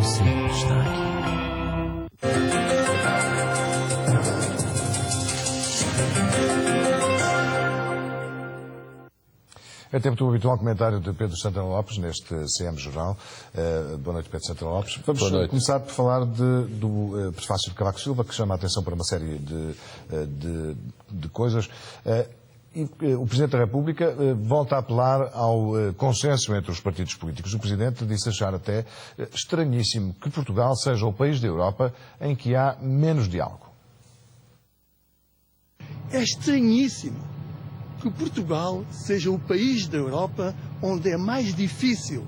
Você está aqui. É tempo do habitual comentário de Pedro Santana Lopes neste CM Jornal. Boa noite, Pedro Santana Lopes. Vamos começar por falar do prefácio de Cavaco Silva, que chama a atenção para uma série de coisas. O Presidente da República volta a apelar ao consenso entre os partidos políticos. O Presidente disse achar até estranhíssimo que Portugal seja o país da Europa em que há menos diálogo. É estranhíssimo que Portugal seja o país da Europa onde é mais difícil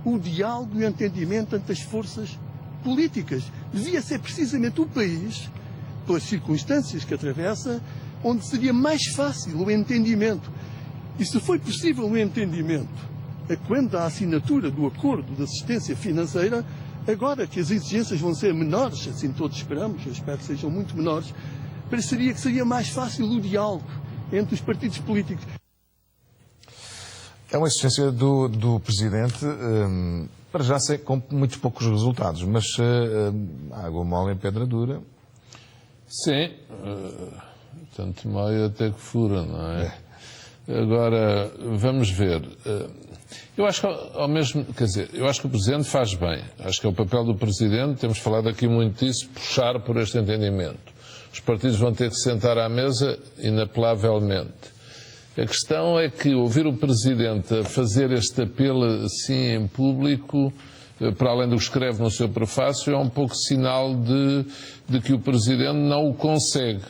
o diálogo e o entendimento entre as forças políticas. Devia ser precisamente o país, pelas circunstâncias que atravessa, onde seria mais fácil o entendimento. E se foi possível o entendimento quando a assinatura do acordo de assistência financeira, agora que as exigências vão ser menores, assim todos esperamos, eu espero que sejam muito menores, pareceria que seria mais fácil o diálogo entre os partidos políticos. É uma exigência do Presidente, para já ser com muitos poucos resultados, mas água mole em pedra dura. Sim, tanto moia até que fura, não é? Agora, vamos ver. Eu acho que ao mesmo, quer dizer, eu acho que o Presidente faz bem. Acho que é o papel do Presidente, temos falado aqui muito disso, puxar por este entendimento. Os partidos vão ter que sentar à mesa, inapelavelmente. A questão é que ouvir o Presidente a fazer este apelo assim em público, para além do que escreve no seu prefácio, é um pouco sinal de que o Presidente não o consegue.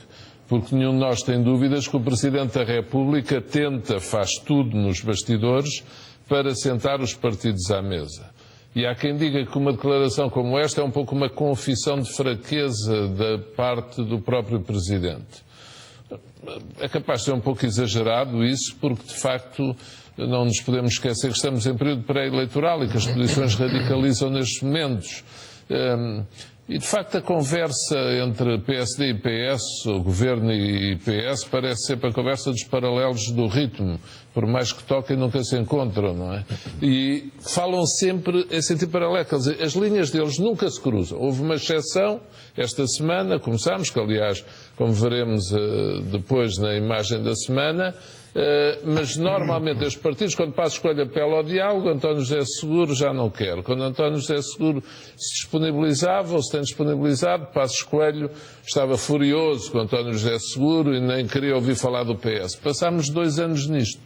Porque nenhum de nós tem dúvidas que o Presidente da República faz tudo nos bastidores para sentar os partidos à mesa. E há quem diga que uma declaração como esta é um pouco uma confissão de fraqueza da parte do próprio Presidente. É capaz de ser um pouco exagerado isso, porque de facto não nos podemos esquecer que estamos em período pré-eleitoral e que as posições radicalizam nestes momentos. E de facto a conversa entre PSD e PS, o Governo e PS, parece sempre a conversa dos paralelos do ritmo. Por mais que toquem, nunca se encontram, não é? E falam sempre em sentido paralelo, quer dizer, as linhas deles nunca se cruzam. Houve uma exceção esta semana, começámos, que aliás, como veremos depois na imagem da semana, mas normalmente os partidos, quando Passos Coelho apela ao diálogo, António José Seguro já não quer. Quando António José Seguro se disponibilizava, ou se tem disponibilizado, Passos Coelho estava furioso com António José Seguro e nem queria ouvir falar do PS. Passámos 2 anos nisto.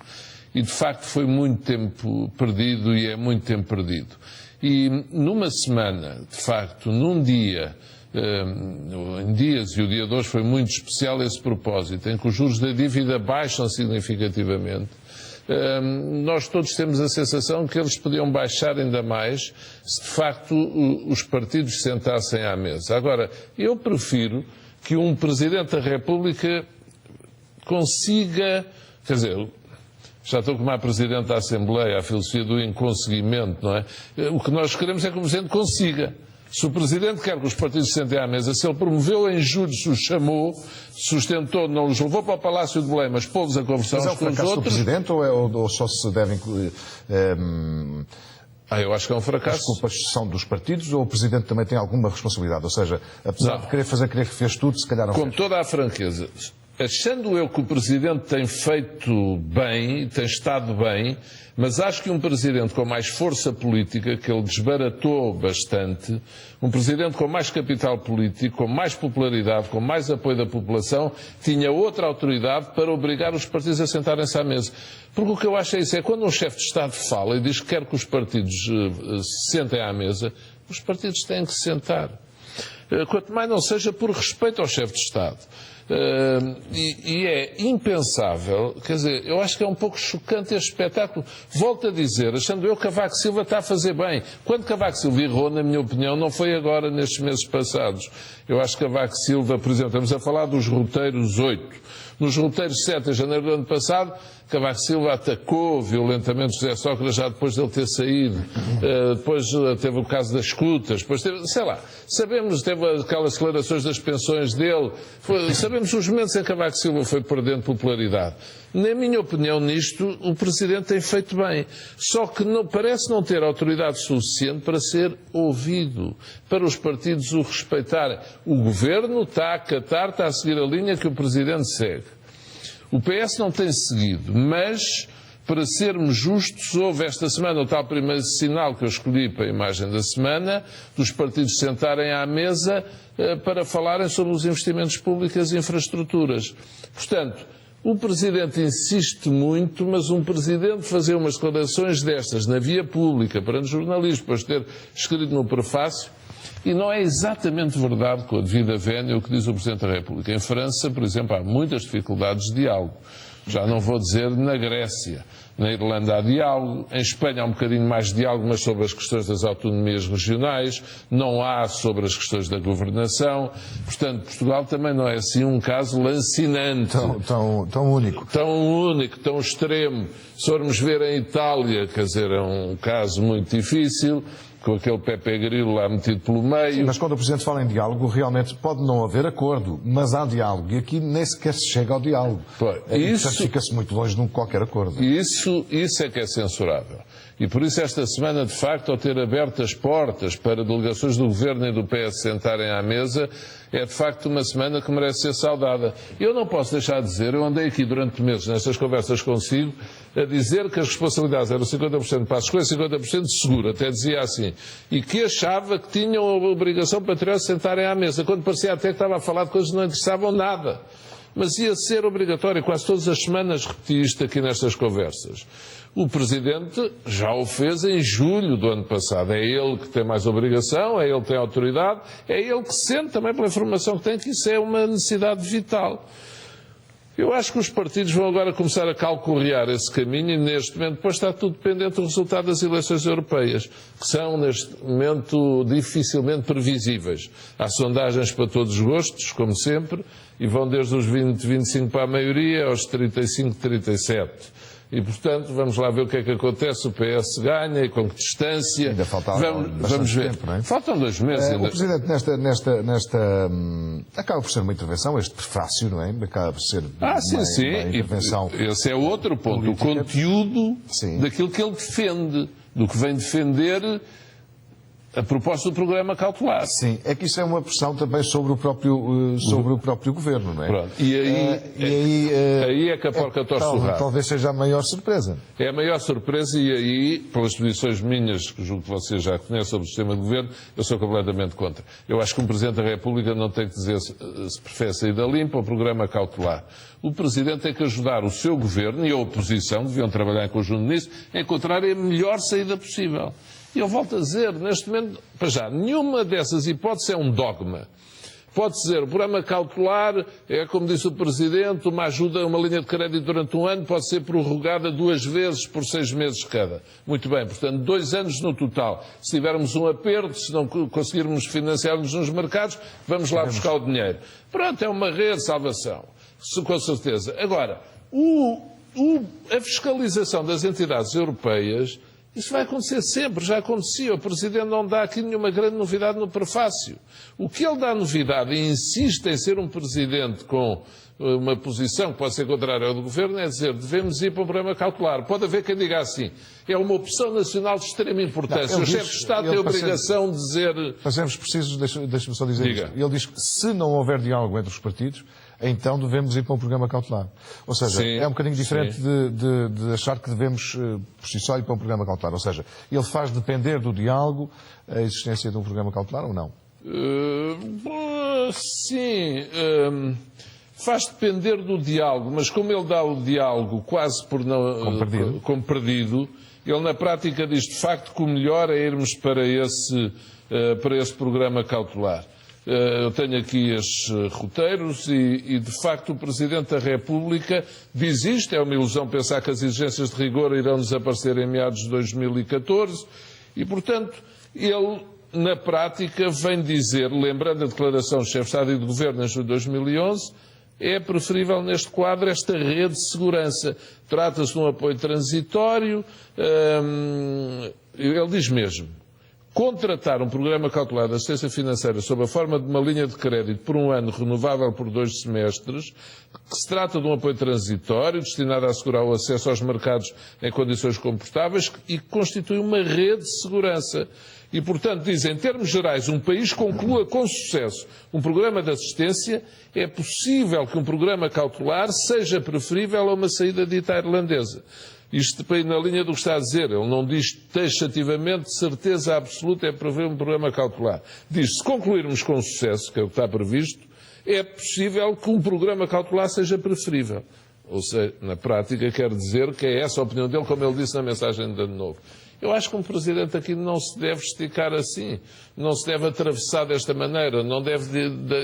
E de facto foi muito tempo perdido e é muito tempo perdido. E numa semana, de facto, num dia, em dias, e o dia de hoje foi muito especial a esse propósito, em que os juros da dívida baixam significativamente, nós todos temos a sensação que eles podiam baixar ainda mais se de facto os partidos sentassem à mesa. Agora, eu prefiro que um Presidente da República consiga, quer dizer, já estou como a Presidente da Assembleia, a filosofia do inconseguimento, não é? O que nós queremos é que o Presidente consiga. Se o Presidente quer que os partidos se sentem à mesa, se ele promoveu em julho, se os chamou, sustentou, não os levou para o Palácio de Belém, mas pôs a conversar uns com os outros... Mas é um fracasso do Presidente ou só se deve incluir... eu acho que é um fracasso. As culpas são dos partidos ou o Presidente também tem alguma responsabilidade? Ou seja, apesar de querer que fez tudo, se calhar não fez. Com toda a franqueza, achando eu que o Presidente tem feito bem, tem estado bem, mas acho que um Presidente com mais força política, que ele desbaratou bastante, um Presidente com mais capital político, com mais popularidade, com mais apoio da população, tinha outra autoridade para obrigar os partidos a sentarem-se à mesa. Porque o que eu acho é isso, é quando um chefe de Estado fala e diz que quer que os partidos se sentem à mesa, os partidos têm que se sentar. Quanto mais não seja por respeito ao chefe de Estado. E é impensável, quer dizer, eu acho que é um pouco chocante este espetáculo. Volto a dizer, achando eu que Cavaco Silva está a fazer bem. Quando Cavaco Silva errou, na minha opinião, não foi agora nestes meses passados. Eu acho que Cavaco Silva, por exemplo, estamos a falar dos roteiros 8. Nos roteiros 7 de janeiro do ano passado, Cavaco Silva atacou violentamente José Sócrates já depois dele ter saído. Depois teve o caso das escutas, depois teve, sei lá, sabemos, teve aquelas declarações das pensões dele, sabemos os momentos em que Cavaco Silva foi perdendo popularidade. Na minha opinião, nisto, o Presidente tem feito bem. Só que parece não ter autoridade suficiente para ser ouvido, para os partidos o respeitarem. O Governo está a acatar, está a seguir a linha que o Presidente segue. O PS não tem seguido, mas, para sermos justos, houve esta semana o tal primeiro sinal que eu escolhi para a imagem da semana, dos partidos sentarem à mesa para falarem sobre os investimentos públicos e infraestruturas. Portanto, o Presidente insiste muito, mas um Presidente fazer umas declarações destas na via pública, perante jornalistas, depois ter escrito no prefácio, e não é exatamente verdade, com a devida vénia, o que diz o Presidente da República. Em França, por exemplo, há muitas dificuldades de diálogo. Já não vou dizer na Grécia. Na Irlanda há diálogo. Em Espanha há um bocadinho mais de diálogo, mas sobre as questões das autonomias regionais. Não há sobre as questões da governação. Portanto, Portugal também não é assim um caso lancinante. Tão único. Tão único, tão extremo. Se formos ver em Itália, quer dizer, é um caso muito difícil, com aquele Pepe Grillo lá metido pelo meio. Sim, mas quando o Presidente fala em diálogo, realmente pode não haver acordo, mas há diálogo. E aqui nem sequer se chega ao diálogo. Portanto, fica-se muito longe de qualquer acordo. Isso é que é censurável. E por isso esta semana, de facto, ao ter aberto as portas para delegações do Governo e do PS sentarem à mesa, é de facto uma semana que merece ser saudada. Eu não posso deixar de dizer, eu andei aqui durante meses nestas conversas consigo, a dizer que as responsabilidades eram 50% para a escolha e 50% de seguro, até dizia assim, e que achava que tinham a obrigação patriota de sentarem à mesa, quando parecia até que estava a falar de coisas que não interessavam nada. Mas ia ser obrigatório, quase todas as semanas repeti isto aqui nestas conversas. O Presidente já o fez em julho do ano passado. É ele que tem mais obrigação, é ele que tem autoridade, é ele que sente também pela informação que tem que isso é uma necessidade vital. Eu acho que os partidos vão agora começar a calcorrear esse caminho e neste momento depois está tudo dependente do resultado das eleições europeias, que são neste momento dificilmente previsíveis. Há sondagens para todos os gostos, como sempre, e vão desde os 20, 25 para a maioria aos 35, 37. E, portanto, vamos lá ver o que é que acontece. O PS ganha e com que distância. Ainda falta vamos ver. Tempo, não é? Faltam 2 meses. O Presidente, acaba por ser uma intervenção, este prefácio, não é? Acaba por ser uma intervenção. Esse é outro ponto. Política. O conteúdo daquilo que ele defende, do que vem defender a proposta do programa cautelar. Sim, é que isso é uma pressão também sobre o próprio Governo, não é? Pronto. Aí é que a porca torce o rabo. Talvez seja a maior surpresa. É a maior surpresa e aí, pelas posições minhas, que julgo que vocês já conhecem sobre o sistema de governo, eu sou completamente contra. Eu acho que um Presidente da República não tem que dizer se prefere saída limpa ou programa cautelar. O Presidente tem que ajudar o seu Governo e a oposição, deviam trabalhar em conjunto nisso, a encontrarem a melhor saída possível. E eu volto a dizer, neste momento, para já, nenhuma dessas hipóteses é um dogma. Pode-se dizer, o programa cautelar é, como disse o Presidente, uma ajuda, uma linha de crédito durante um ano, pode ser prorrogada 2 vezes por 6 meses cada. Muito bem, portanto, 2 anos no total. Se tivermos um aperto, se não conseguirmos financiar-nos nos mercados, vamos lá buscar o dinheiro. Pronto, é uma rede de salvação, com certeza. Agora, a fiscalização das entidades europeias, isso vai acontecer sempre, já acontecia. O Presidente não dá aqui nenhuma grande novidade no prefácio. O que ele dá novidade e insiste em ser um Presidente com uma posição que pode ser contrária ao do Governo é dizer devemos ir para um programa cautelar. Pode haver quem diga assim, é uma opção nacional de extrema importância. O chefe de Estado tem a obrigação de dizer... Fazemos precisos, deixe-me só dizer Diga. isto. Ele diz que se não houver diálogo entre os partidos, então devemos ir para um programa cautelar. Ou seja, é um bocadinho diferente de achar que devemos, por si só, ir para um programa cautelar. Ou seja, ele faz depender do diálogo a existência de um programa cautelar ou não? Faz depender do diálogo, mas como ele dá o diálogo quase por não, como perdido, ele na prática diz de facto que o melhor é irmos para esse programa cautelar. Eu tenho aqui estes roteiros e, de facto, o Presidente da República diz isto. É uma ilusão pensar que as exigências de rigor irão desaparecer em meados de 2014 e, portanto, ele, na prática, vem dizer, lembrando a declaração do chefe de Estado e de Governo em julho de 2011, é preferível neste quadro esta rede de segurança. Trata-se de um apoio transitório, ele diz mesmo, contratar um programa cautelar de assistência financeira sob a forma de uma linha de crédito por um ano renovável por 2 semestres, que se trata de um apoio transitório destinado a assegurar o acesso aos mercados em condições confortáveis e que constitui uma rede de segurança. E, portanto, dizem, em termos gerais, um país conclua com sucesso um programa de assistência, é possível que um programa cautelar seja preferível a uma saída dita irlandesa. Isto na linha do que está a dizer, ele não diz taxativamente, de certeza absoluta é prever um programa cautelar. Diz, se concluirmos com sucesso, que é o que está previsto, é possível que um programa cautelar seja preferível. Ou seja, na prática quer dizer que é essa a opinião dele, como ele disse na mensagem de Ano Novo. Eu acho que um Presidente aqui não se deve esticar assim, não se deve atravessar desta maneira, não deve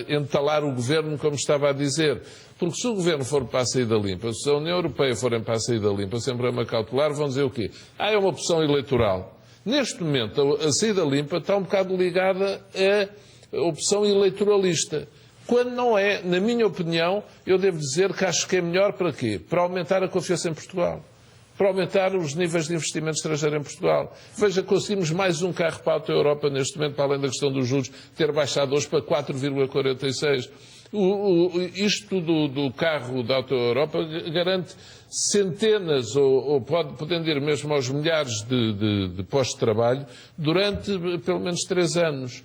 entalar o Governo como estava a dizer. Porque se o Governo for para a saída limpa, se a União Europeia forem para a saída limpa, sem programa cautelar, vão dizer o quê? É uma opção eleitoral. Neste momento, a saída limpa está um bocado ligada à opção eleitoralista. Quando não é, na minha opinião, eu devo dizer que acho que é melhor para quê? Para aumentar a confiança em Portugal. Para aumentar os níveis de investimento estrangeiro em Portugal. Veja, conseguimos mais um carro para a Europa neste momento, para além da questão dos juros, ter baixado hoje para 4,46. Isto do carro da Auto Europa garante centenas, ou podem ir mesmo aos milhares de postos de trabalho durante pelo menos 3 anos.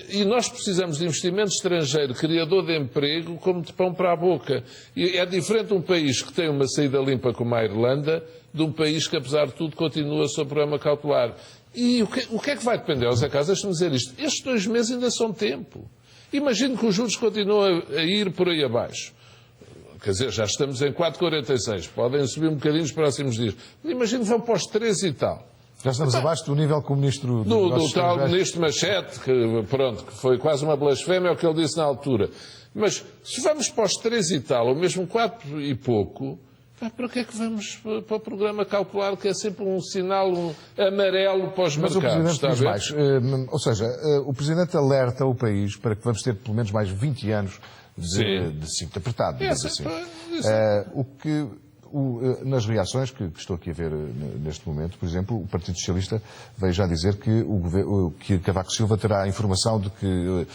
E nós precisamos de investimento estrangeiro, criador de emprego, como de pão para a boca. E é diferente um país que tem uma saída limpa como a Irlanda, de um país que, apesar de tudo, continua sob programa cautelar. E o que é que vai depender, José Carlos? Deixe-me dizer isto. Estes 2 meses ainda são tempo. Imagino que os juros continuam a ir por aí abaixo. Quer dizer, já estamos em 4,46. Podem subir um bocadinho nos próximos dias. Imagino que vão para os 3 e tal. Já estamos abaixo do nível que o Ministro... Do tal Ministro Machete, que foi quase uma blasfémia o que ele disse na altura. Mas se vamos para os 3 e tal, ou mesmo 4 e pouco, para que é que vamos para o programa cautelar, que é sempre um sinal amarelo para os mercados? Mas o Presidente diz mais. Ou seja, o Presidente alerta o país para que vamos ter pelo menos mais 20 anos de cinto apertado, digamos assim. Nas reações que estou aqui a ver neste momento, por exemplo, o Partido Socialista veio já dizer que Cavaco Silva terá a informação de que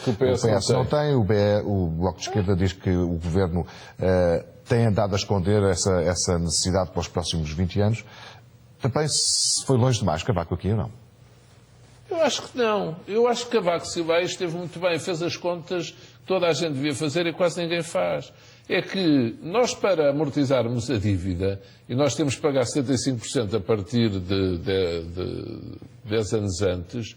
o PS não tem, o Bloco de Esquerda diz que o Governo tem andado a esconder essa necessidade para os próximos 20 anos. Também foi longe demais Cavaco aqui ou não? Eu acho que não. Eu acho que Cavaco Silva esteve muito bem, fez as contas que toda a gente devia fazer e quase ninguém faz. É que nós, para amortizarmos a dívida, e nós temos que pagar 75% a partir de 10 anos antes,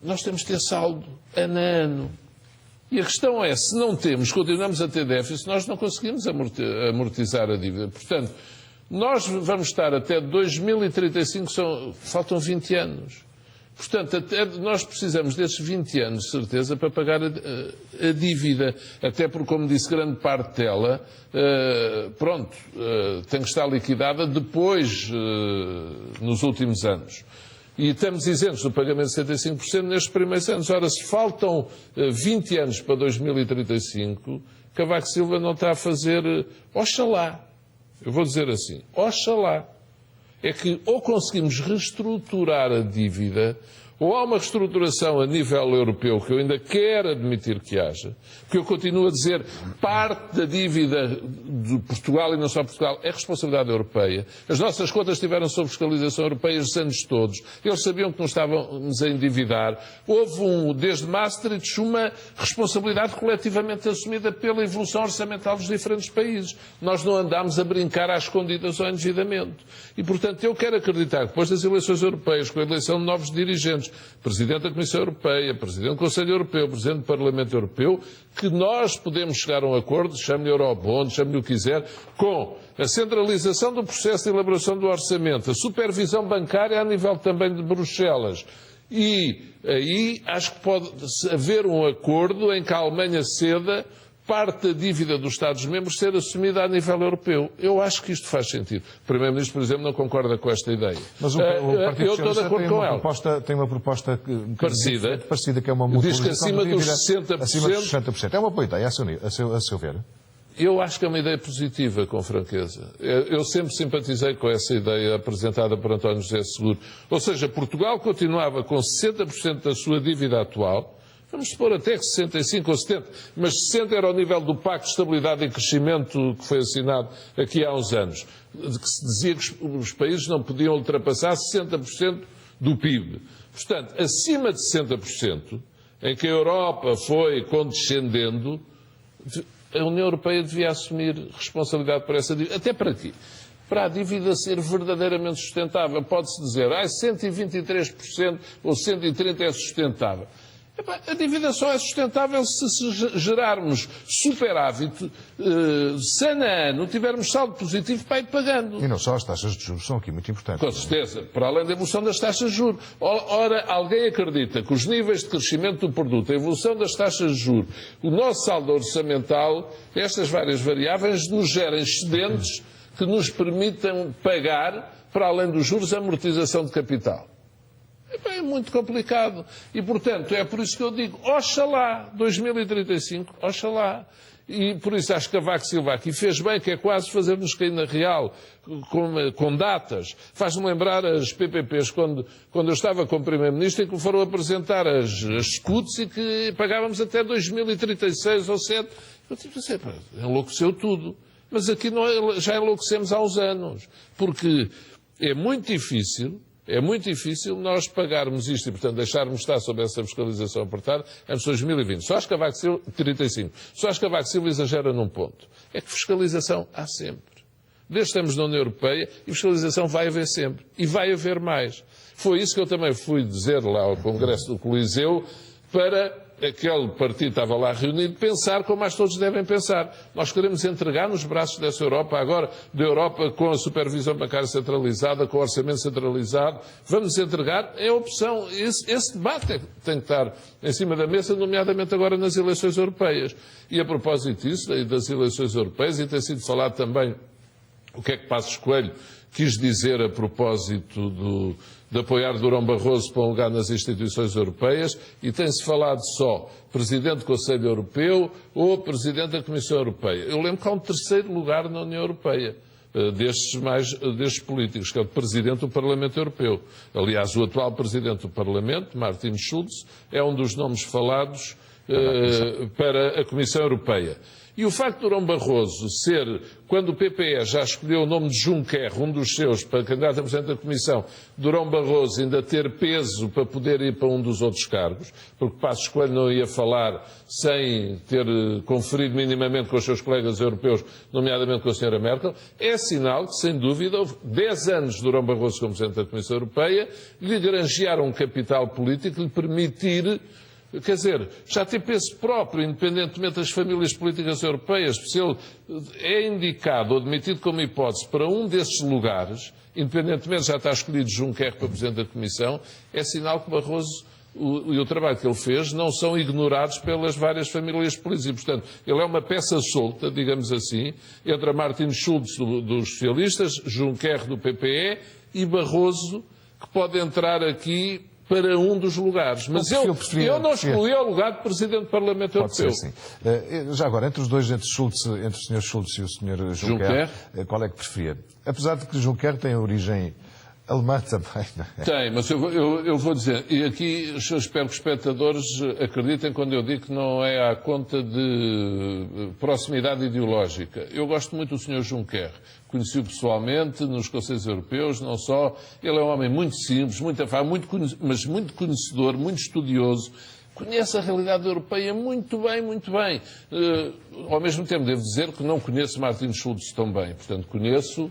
nós temos que ter saldo ano a ano. E a questão é, se não temos, continuamos a ter déficit, nós não conseguimos amortizar a dívida. Portanto, nós vamos estar até 2035, faltam 20 anos. Portanto, nós precisamos desses 20 anos, de certeza, para pagar a dívida. Até porque, como disse, grande parte dela, tem que estar liquidada depois, nos últimos anos. E estamos isentos do pagamento de 75% nestes primeiros anos. Ora, se faltam 20 anos para 2035, Cavaco Silva não está a fazer, oxalá. Eu vou dizer assim, oxalá. É que ou conseguimos reestruturar a dívida, ou há uma reestruturação a nível europeu, que eu ainda quero admitir que haja, porque eu continuo a dizer, parte da dívida de Portugal e não só Portugal é responsabilidade europeia. As nossas contas estiveram sob fiscalização europeia os anos todos. Eles sabiam que não estávamos a endividar. Houve, desde Maastricht, uma responsabilidade coletivamente assumida pela evolução orçamental dos diferentes países. Nós não andámos a brincar às escondidas ao endividamento. E, portanto, eu quero acreditar que depois das eleições europeias, com a eleição de novos dirigentes, Presidente da Comissão Europeia, Presidente do Conselho Europeu, Presidente do Parlamento Europeu, que nós podemos chegar a um acordo, chame-lhe Eurobond, chame-lhe o que quiser, com a centralização do processo de elaboração do orçamento, a supervisão bancária a nível também de Bruxelas. E aí acho que pode haver um acordo em que a Alemanha ceda parte da dívida dos Estados-membros ser assumida a nível europeu. Eu acho que isto faz sentido. O Primeiro-Ministro, por exemplo, não concorda com esta ideia. Mas o Partido eu estou de acordo com ela. Tem uma proposta parecida, que é uma diz que acima dos 60%. Acima dos 60%. É uma boa ideia, a seu ver. Eu acho que é uma ideia positiva, com franqueza. Eu sempre simpatizei com essa ideia apresentada por António José Seguro. Ou seja, Portugal continuava com 60% da sua dívida atual, vamos supor até que 65% ou 70%, mas 60% era o nível do Pacto de Estabilidade e Crescimento que foi assinado aqui há uns anos, de que se dizia que os países não podiam ultrapassar 60% do PIB. Portanto, acima de 60%, em que a Europa foi condescendendo, a União Europeia devia assumir responsabilidade por essa dívida. Até para quê? Para a dívida ser verdadeiramente sustentável. Pode-se dizer, 123% ou 130% é sustentável. A dívida só é sustentável se gerarmos superávit, ano a ano, tivermos saldo positivo para ir pagando. E não só as taxas de juros são aqui muito importantes. Com certeza, para além da evolução das taxas de juros. Ora, alguém acredita que os níveis de crescimento do produto, a evolução das taxas de juros, o nosso saldo orçamental, estas várias variáveis nos gerem excedentes que nos permitam pagar, para além dos juros, a amortização de capital. É muito complicado. E, portanto, é por isso que eu digo, oxalá, 2035, oxalá. E por isso acho que Cavaco Silva aqui fez bem, que é quase fazer-nos cair na real, com datas. Faz-me lembrar as PPPs, quando eu estava como Primeiro-Ministro, e que foram apresentar as SCUTs e que pagávamos até 2036 ou 2007. Eu disse, enlouqueceu tudo. Mas aqui já enlouquecemos há uns anos. Porque é muito difícil nós pagarmos isto e, portanto, deixarmos estar sob essa fiscalização apertada antes de 2020. Só acho que Cavaco Silva, 35. Só acho que Cavaco Silva exagera num ponto. É que fiscalização há sempre. Desde que estamos na União Europeia, e fiscalização vai haver sempre. E vai haver mais. Foi isso que eu também fui dizer lá ao Congresso do Coliseu, para aquele partido que estava lá reunido, pensar como mais todos devem pensar. Nós queremos entregar nos braços dessa Europa, agora da Europa com a supervisão bancária centralizada, com o orçamento centralizado, vamos entregar, é a opção. Esse debate tem que estar em cima da mesa, nomeadamente agora nas eleições europeias. E a propósito disso, das eleições europeias, e tem sido falado também o que é que Passos Coelho quis dizer a propósito de apoiar Durão Barroso para um lugar nas instituições europeias, e tem-se falado só Presidente do Conselho Europeu ou Presidente da Comissão Europeia. Eu lembro que há um terceiro lugar na União Europeia, destes políticos, que é o Presidente do Parlamento Europeu. Aliás, o atual Presidente do Parlamento, Martin Schulz, é um dos nomes falados para a Comissão Europeia. E o facto de Durão Barroso ser, quando o PPE já escolheu o nome de Juncker, um dos seus, para candidato a Presidente da Comissão, Durão Barroso ainda ter peso para poder ir para um dos outros cargos, porque Passos Coelho não ia falar sem ter conferido minimamente com os seus colegas europeus, nomeadamente com a Sra. Merkel, é sinal que, sem dúvida, houve 10 anos de Durão Barroso como Presidente da Comissão Europeia, lhe granjearam um capital político que lhe permitir, quer dizer, já tem peso próprio, independentemente das famílias políticas europeias. Se ele é indicado ou admitido como hipótese para um desses lugares, independentemente já está escolhido Juncker para Presidente da Comissão, é sinal que Barroso e o trabalho que ele fez não são ignorados pelas várias famílias políticas. E, portanto, ele é uma peça solta, digamos assim, entre Martin Schulz dos socialistas, Juncker do PPE e Barroso, que pode entrar aqui para um dos lugares. Mas eu não excluí o lugar de Presidente do Parlamento Europeu. Pode ser, sim. Já agora, entre os dois, entre o Sr. Schulz e o Sr. Juncker, qual é que preferia? Apesar de que Juncker tem origem alemã também, não é? Tem, mas eu vou dizer, e aqui espero que os espectadores acreditem quando eu digo que não é à conta de proximidade ideológica. Eu gosto muito do Sr. Juncker. Conheci-o pessoalmente nos Conselhos Europeus, não só. Ele é um homem muito simples, muito afável, mas muito conhecedor, muito estudioso. Conhece a realidade europeia muito bem, muito bem. Ao mesmo tempo, devo dizer que não conheço Martin Schulz tão bem. Portanto, conheço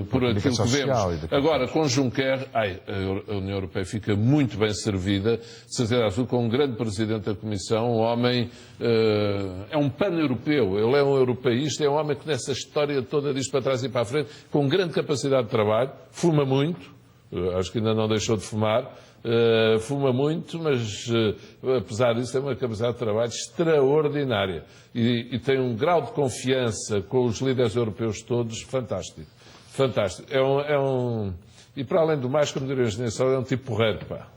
por aquilo que vemos. Agora, com Juncker, a União Europeia fica muito bem servida, de certeza absoluta, com um grande Presidente da Comissão, um homem, é um pan-europeu, ele é um europeísta, é um homem que conhece a história toda disto para trás e para a frente, com grande capacidade de trabalho, fuma muito, Acho que ainda não deixou de fumar. Fuma muito, mas apesar disso tem uma capacidade de trabalho extraordinária e tem um grau de confiança com os líderes europeus todos fantástico. Fantástico. E para além do mais, como diria o engenheiro Salles, é um tipo porreiro, pá.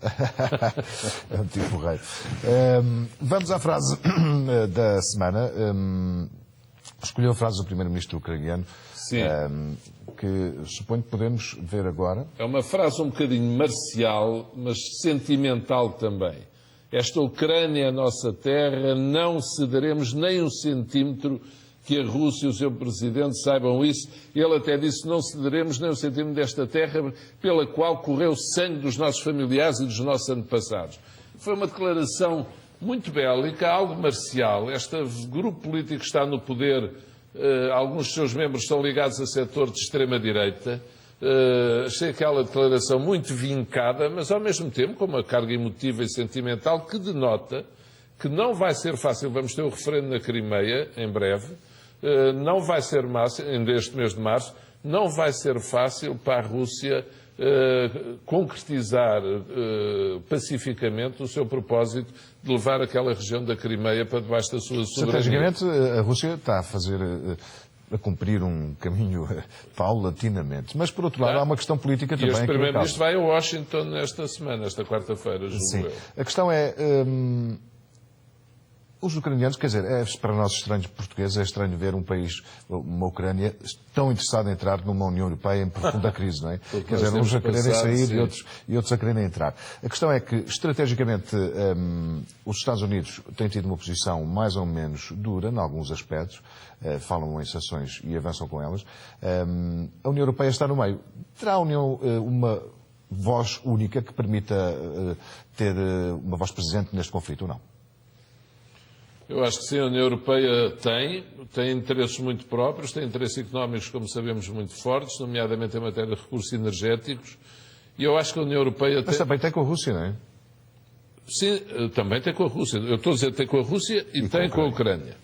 É um tipo porreiro. Vamos à frase da semana. Escolheu a frase do primeiro-ministro ucraniano. Sim. Que suponho que podemos ver agora. É uma frase um bocadinho marcial, mas sentimental também. Esta Ucrânia é a nossa terra, não cederemos nem um centímetro. Que a Rússia e o seu presidente saibam isso. Ele até disse: não cederemos nem um centímetro desta terra pela qual correu o sangue dos nossos familiares e dos nossos antepassados. Foi uma declaração muito bélica, algo marcial. Este grupo político está no poder, alguns dos seus membros estão ligados a setor de extrema-direita. Achei aquela declaração muito vincada, mas ao mesmo tempo com uma carga emotiva e sentimental que denota que não vai ser fácil. Vamos ter o referendo na Crimeia em breve. Não vai ser fácil, neste mês de março, não vai ser fácil para a Rússia concretizar pacificamente o seu propósito de levar aquela região da Crimeia para debaixo da sua soberania. Estrategicamente, a Rússia está a cumprir um caminho paulatinamente. Mas, por outro lado, há uma questão política também. E este primeiro-ministro vai a Washington esta semana, esta quarta-feira, julgo eu. A questão é... os ucranianos, quer dizer, para nós estranhos portugueses, é estranho ver um país, uma Ucrânia, tão interessado em entrar numa União Europeia em profunda crise, não é? Quer dizer, uns a quererem sair e outros a quererem entrar. A questão é que, estrategicamente, os Estados Unidos têm tido uma posição mais ou menos dura, em alguns aspectos, falam em sanções e avançam com elas. A União Europeia está no meio. Terá a União uma voz única que permita ter uma voz presente neste conflito ou não? Eu acho que sim, a União Europeia tem interesses muito próprios, tem interesses económicos, como sabemos, muito fortes, nomeadamente em matéria de recursos energéticos, e eu acho que a União Europeia Mas também tem com a Rússia, não é? Sim, também tem com a Rússia. Eu estou a dizer que tem com a Rússia e tem com a Ucrânia.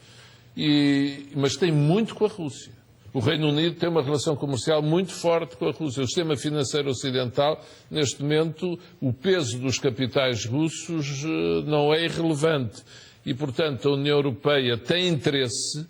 Mas tem muito com a Rússia. O Reino Unido tem uma relação comercial muito forte com a Rússia. O sistema financeiro ocidental, neste momento, o peso dos capitais russos não é irrelevante. E, portanto, a União Europeia tem interesse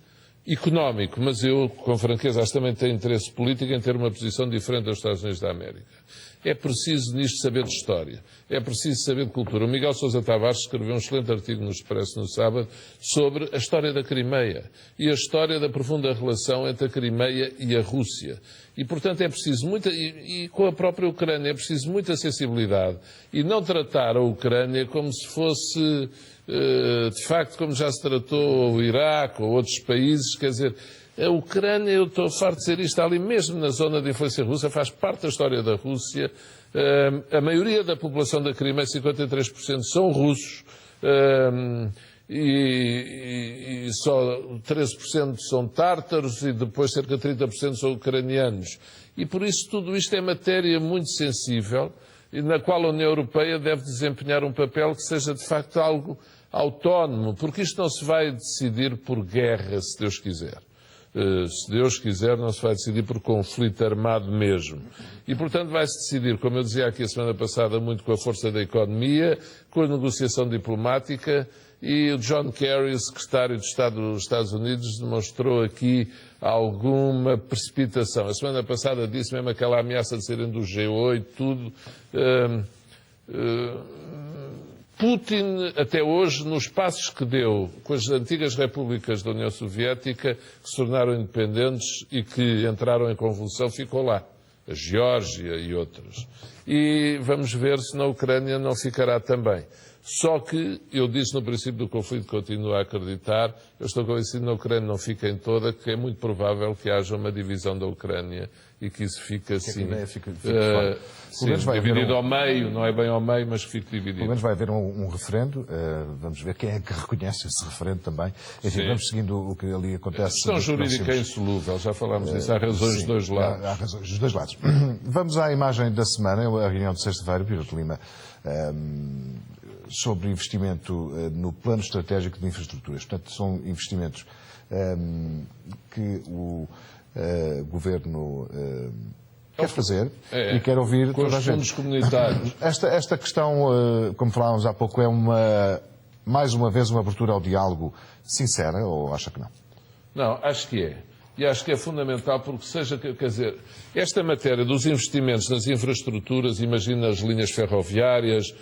económico, mas eu, com franqueza, acho que também tem interesse político em ter uma posição diferente dos Estados Unidos da América. É preciso nisto saber de história, é preciso saber de cultura. O Miguel Sousa Tavares escreveu um excelente artigo no Expresso no sábado sobre a história da Crimeia e a história da profunda relação entre a Crimeia e a Rússia. E, portanto, é preciso muita, e com a própria Ucrânia, é preciso muita sensibilidade e não tratar a Ucrânia como se fosse, de facto, como já se tratou o Iraque ou outros países, quer dizer, a Ucrânia, eu estou farto de dizer isto, está ali mesmo na zona de influência russa, faz parte da história da Rússia. A maioria da população da Crimeia, 53%, são russos e só 13% são tártaros e depois cerca de 30% são ucranianos. E por isso tudo isto é matéria muito sensível e na qual a União Europeia deve desempenhar um papel que seja de facto algo autónomo, porque isto não se vai decidir por guerra, se Deus quiser. Se Deus quiser, não se vai decidir por conflito armado mesmo. E, portanto, vai-se decidir, como eu dizia aqui a semana passada, muito com a força da economia, com a negociação diplomática, e o John Kerry, o secretário de Estado dos Estados Unidos, demonstrou aqui alguma precipitação. A semana passada disse mesmo aquela ameaça de serem do G8, tudo. Putin, até hoje, nos passos que deu com as antigas repúblicas da União Soviética, que se tornaram independentes e que entraram em convulsão, ficou lá. A Geórgia e outras. E vamos ver se na Ucrânia não ficará também. Só que, eu disse no princípio do conflito, continuo a acreditar, eu estou convencido que na Ucrânia não fica em toda, que é muito provável que haja uma divisão da Ucrânia e que isso fique assim, dividido ao meio, não é bem ao meio, mas que fique dividido. Pelo menos vai haver um referendo, vamos ver quem é que reconhece esse referendo também. Enfim, vamos seguindo o que ali acontece. A questão jurídica é insolúvel, já falámos disso, há razões dos dois lados. Há razões dos dois lados. Vamos à imagem da semana, a reunião de sexta-feira, Piroto Lima, sobre investimento no plano estratégico de infraestruturas. Portanto, são investimentos que o governo quer fazer e quer ouvir com toda a os gente. fundos comunitários. Esta questão, como falávamos há pouco, é mais uma vez uma abertura ao diálogo sincera, ou acha que não? Não, acho que é. E acho que é fundamental porque quer dizer, esta matéria dos investimentos nas infraestruturas, imagina as linhas ferroviárias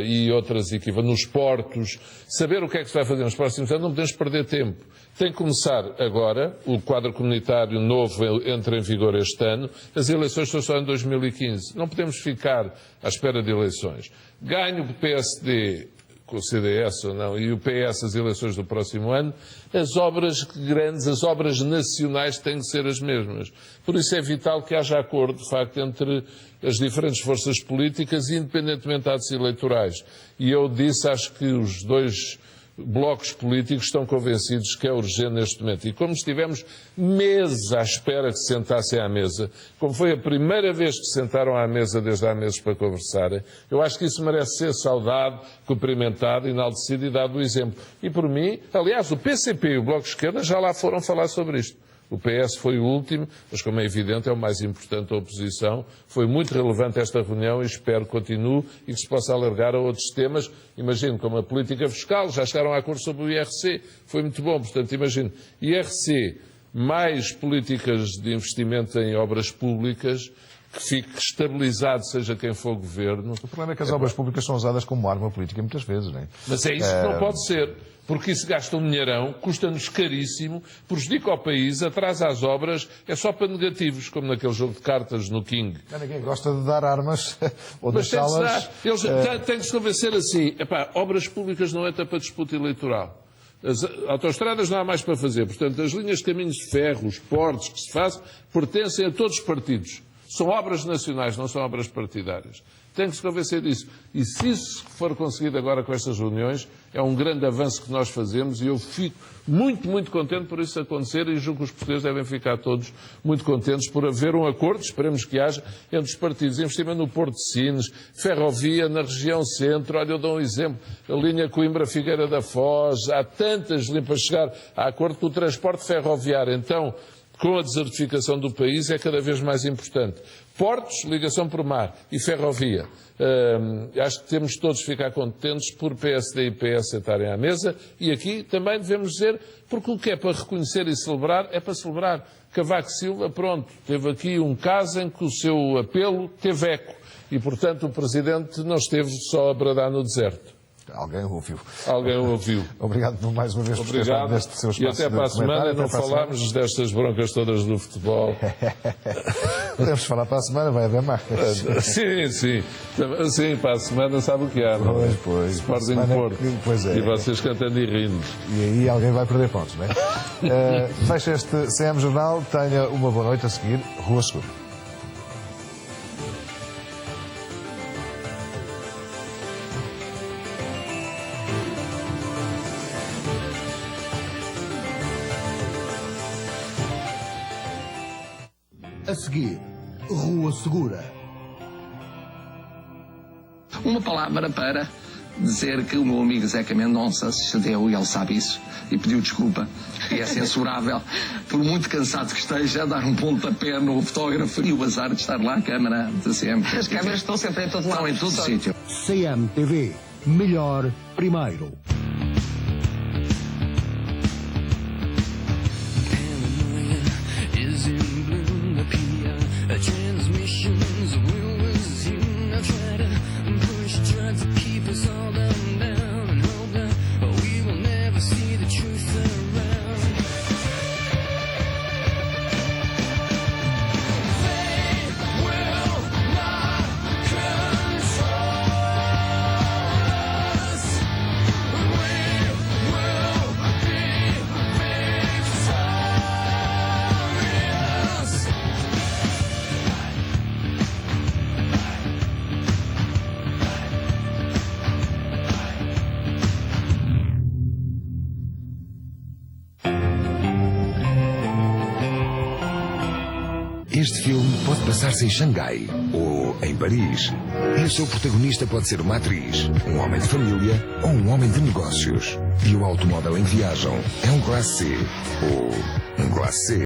e outras equivalentes, nos portos, saber o que é que se vai fazer nos próximos anos, não podemos perder tempo. Tem que começar agora, o quadro comunitário novo entra em vigor este ano, as eleições são só em 2015. Não podemos ficar à espera de eleições. Ganho o PSD com o CDS ou não, e o PS as eleições do próximo ano, as obras grandes, as obras nacionais têm que ser as mesmas. Por isso é vital que haja acordo, de facto, entre as diferentes forças políticas, independentemente de atos eleitorais. E eu disse, acho que os dois blocos políticos estão convencidos que é urgente neste momento. E como estivemos meses à espera que se sentassem à mesa, como foi a primeira vez que se sentaram à mesa desde há meses para conversarem, eu acho que isso merece ser saudado, cumprimentado, enaltecido e dado o exemplo. E por mim, aliás, o PCP e o Bloco de Esquerda já lá foram falar sobre isto. O PS foi o último, mas como é evidente é o mais importante da oposição. Foi muito relevante esta reunião e espero que continue e que se possa alargar a outros temas. Imagino como a política fiscal, já chegaram a acordo sobre o IRC, foi muito bom. Portanto, imagino, IRC, mais políticas de investimento em obras públicas, que fique estabilizado, seja quem for o governo. O problema é que as obras públicas são usadas como arma política muitas vezes, não é? Mas é isso que não pode ser. Porque isso gasta um dinheirão, custa-nos caríssimo, prejudica o país, atrasa as obras, é só para negativos, como naquele jogo de cartas no King. Ninguém gosta de dar armas ou Mas deixá-las... tem que se convencer assim, obras públicas não é para disputa eleitoral. As autoestradas não há mais para fazer, portanto as linhas de caminhos de ferro, os portos que se fazem, pertencem a todos os partidos. São obras nacionais, não são obras partidárias. Tem que se convencer disso. E se isso for conseguido agora com estas reuniões, é um grande avanço que nós fazemos e eu fico muito, muito contente por isso acontecer e julgo que os portugueses devem ficar todos muito contentes por haver um acordo, esperemos que haja, entre os partidos. Investimento no Porto de Sines, ferrovia na região centro, olha, eu dou um exemplo, a linha Coimbra-Figueira da Foz, há tantas linhas para chegar a acordo com o transporte ferroviário. Então, com a desertificação do país, é cada vez mais importante. Portos, ligação por mar e ferrovia. Acho que temos todos de ficar contentes por PSD e PS sentarem à mesa e aqui também devemos dizer, porque o que é para reconhecer e celebrar, é para celebrar. Cavaco Silva, pronto, teve aqui um caso em que o seu apelo teve eco e, portanto, o Presidente não esteve só a bradar no deserto. Alguém o ouviu. Alguém o ouviu. Obrigado por mais uma vez por ter estado neste seu espaço. E até para a semana não falámos destas broncas todas do futebol. Podemos falar para a semana, vai haver marcas. Sim, sim. Sim, para a semana sabe o que há, não é? Pois. Sporting de Porto. Pois é. E vocês cantando e rindo. E aí alguém vai perder pontos, não é? Fecha este CM Jornal. Tenha uma boa noite a seguir. Rua Segura. A seguir, Rua Segura. Uma palavra para dizer que o meu amigo Zeca Mendonça se excedeu, e ele sabe isso, e pediu desculpa. E é censurável, por muito cansado que esteja, a dar um pontapé no fotógrafo e o azar de estar lá a câmara de sempre. As câmaras estão sempre em todo lado. Estão em todo sítio. CMTV. Melhor primeiro. Transmissions will resume. I try to push, try to keep us all down and hope that we will never see the truth around. They will not control us. We will be victorious. Este filme pode passar-se em Xangai ou em Paris. E o seu protagonista pode ser uma atriz, um homem de família ou um homem de negócios. E o automóvel em que viajam é um Classe C ou um Classe C.